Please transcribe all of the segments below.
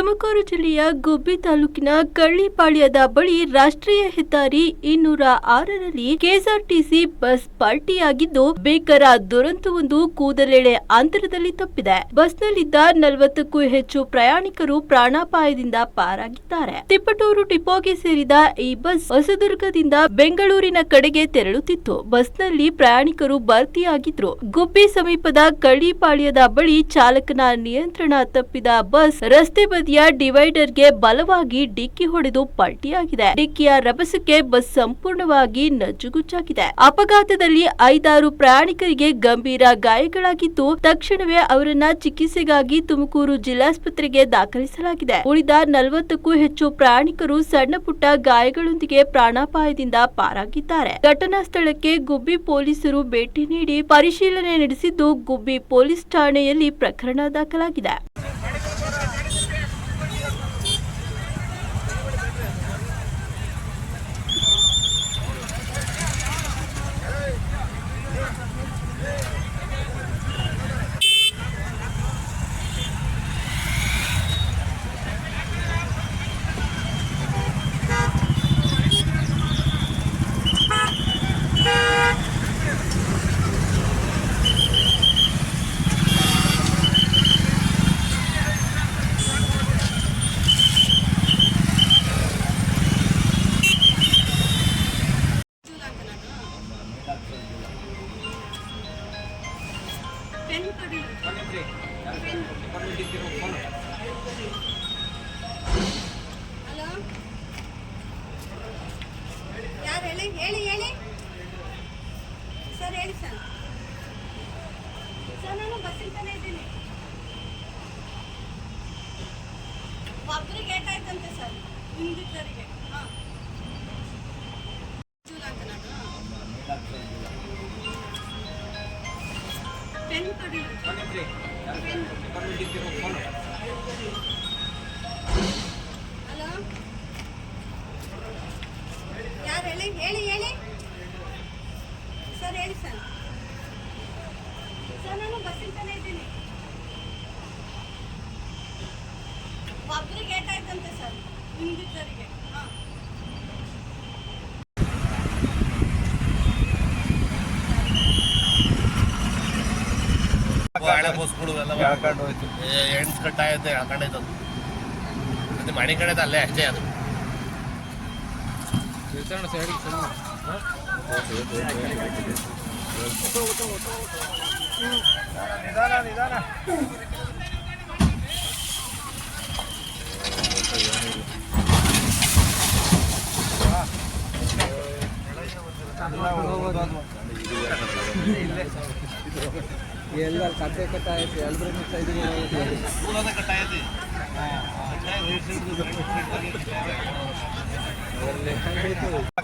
ತುಮಕೂರು ಜಿಲ್ಲೆಯ ಗುಬ್ಬಿ ತಾಲೂಕಿನ ಕಳ್ಳಿಪಾಳ್ಯದ ಬಳಿ ರಾಷ್ಟ್ರೀಯ ಹೆದ್ದಾರಿ 206ರಲ್ಲಿ ಕೆಎಸ್ಆರ್ಟಿಸಿ ಬಸ್ ಪಲ್ಟಿಯಾಗಿದ್ದು ಭೀಕರ ದುರಂತವೊಂದು ಕೂದಲೆಳೆ ಅಂತರದಲ್ಲಿ ತಪ್ಪಿದೆ. ಬಸ್ನಲ್ಲಿದ್ದ 40ಕ್ಕೂ ಹೆಚ್ಚು ಪ್ರಯಾಣಿಕರು ಪ್ರಾಣಾಪಾಯದಿಂದ ಪಾರಾಗಿದ್ದಾರೆ. ತಿಪಟೂರು ಡಿಪೋಗೆ ಸೇರಿದ ಈ ಬಸ್ ಹೊಸದುರ್ಗದಿಂದ ಬೆಂಗಳೂರಿನ ಕಡೆಗೆ ತೆರಳುತ್ತಿತ್ತು. ಬಸ್ನಲ್ಲಿ ಪ್ರಯಾಣಿಕರು ಭರ್ತಿಯಾಗಿದ್ರು. ಗುಬ್ಬಿ ಸಮೀಪದ ಕಳ್ಳಿಪಾಳ್ಯದ ಬಳಿ ಚಾಲಕನ ನಿಯಂತ್ರಣ ತಪ್ಪಿದ ಬಸ್ ರಸ್ತೆ ಬದಿಯ ಡಿವೈಡರ್ಗೆ ಬಲವಾಗಿ ಡಿಕ್ಕಿ ಹೊಡೆದು ಪಲ್ಟಿಯಾಗಿದೆ. ಡಿಕ್ಕಿಯ ರಭಸಕ್ಕೆ ಬಸ್ ಸಂಪೂರ್ಣವಾಗಿ ನಜ್ಜುಗುಜ್ಜಾಗಿದೆ. ಅಪಘಾತದಲ್ಲಿ 5-6 ಪ್ರಯಾಣಿಕರಿಗೆ ಗಂಭೀರ ಗಾಯಗಳಾಗಿದ್ದು ತಕ್ಷಣವೇ ಅವರನ್ನ ಚಿಕಿತ್ಸೆಗಾಗಿ ತುಮಕೂರು ಜಿಲ್ಲಾಸ್ಪತ್ರೆಗೆ ದಾಖಲಿಸಲಾಗಿದೆ. ಉಳಿದ 40ಕ್ಕೂ ಹೆಚ್ಚು ಪ್ರಯಾಣಿಕರು ಸಣ್ಣ ಪುಟ್ಟ ಗಾಯಗಳೊಂದಿಗೆ ಪ್ರಾಣಾಪಾಯದಿಂದ ಪಾರಾಗಿದ್ದಾರೆ. ಘಟನಾ ಸ್ಥಳಕ್ಕೆ ಗುಬ್ಬಿ ಪೊಲೀಸರು ಭೇಟಿ ನೀಡಿ ಪರಿಶೀಲನೆ ನಡೆಸಿದ್ದು ಗುಬ್ಬಿ ಪೊಲೀಸ್ ಠಾಣೆಯಲ್ಲಿ ಪ್ರಕರಣ ದಾಖಲಾಗಿದೆ. ಹಲೋ, ಯಾರು ಹೇಳಿ ಹೇಳಿ ಹೇಳಿ ಸರ್, ಹೇಳಿ ಸರ್. ಸರ್, ನಾನು ಬಸ್ಸಿಂತಾನೆ ಇದ್ದೀನಿ. ಒಬ್ಬರಿಗೆ ಏಟಾಯ್ತಂತೆ ಸರ್, ಹಿಂದಿದ್ದರಿಗೆ. ಹಾಂ, ಅಂತ ನಾನು ಪೆನ್ ಕೊಡಿ. ಹಲೋ, ಯಾರು ಹೇಳಿ ಹೇಳಿ ಹೇಳಿ ಸರ್, ಹೇಳಿ ಸರ್. ಸರ್, ನಾನು ಬಸ್ಸಿಂತಾನೆ ಇದ್ದೀನಿ. ಒಬ್ಬರಿಗೆ ಏಟಾಯ್ತಂತೆ ಸರ್, ಹಿಂದಿದ್ದರಿಗೆ. ಹಾಂ, ಗಾಡಿ ಬಸ್ಗಳು ಎಲ್ಲ ಹೇಳ್ಕೊಂಡು ಹೋಯ್ತು. ಎಂಟು ಕಟ್ಟಾಯತ್ತೆ ಹೇಳ್ಕೊಂಡೈತದು. ಮತ್ತೆ ಮನೆ ಕಡೆ ಅಲ್ಲೇ ಅಷ್ಟೇ ಅದು. ನಿಧಾನ ನಿಧಾನ. ಎಲ್ಲ ಕಟ್ಟೆ ಕಟ್ಟಾಯ್ತು, ಎಲ್ಲರೂ ಮಿಕ್ಸ್ ಆಯ್ತು. ಕಟ್ಟಾಯತಿ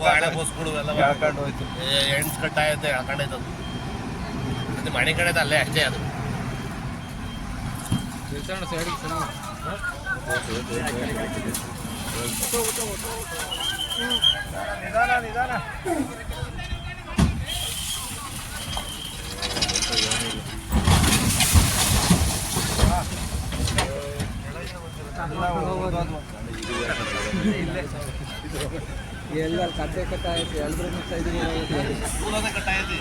ಗಾಡಿ ಬಸ್ಗಳು ಎಲ್ಲ ಹೇಳ್ಕೊಂಡು ಹೋಯ್ತು. ಎಂಟು ಕಟ್ಟಾಯತ್ತೆ ಹೇಳ್ಕೊಂಡೈತದು. ಮತ್ತೆ ಮನೆ ಕಡೆ ಅಲ್ಲೇ ಅಷ್ಟೇ ಅದು. ನಿಧಾನ ನಿಧಾನ. ಎಲ್ಲ ಕಟ್ಟೆ ಕಟ್ಟಾಯ್ತು, ಎಲ್ಲರೂ ಮಿಕ್ಸ್ ಆಯ್ತು. ಕಟ್ಟಾಯತಿ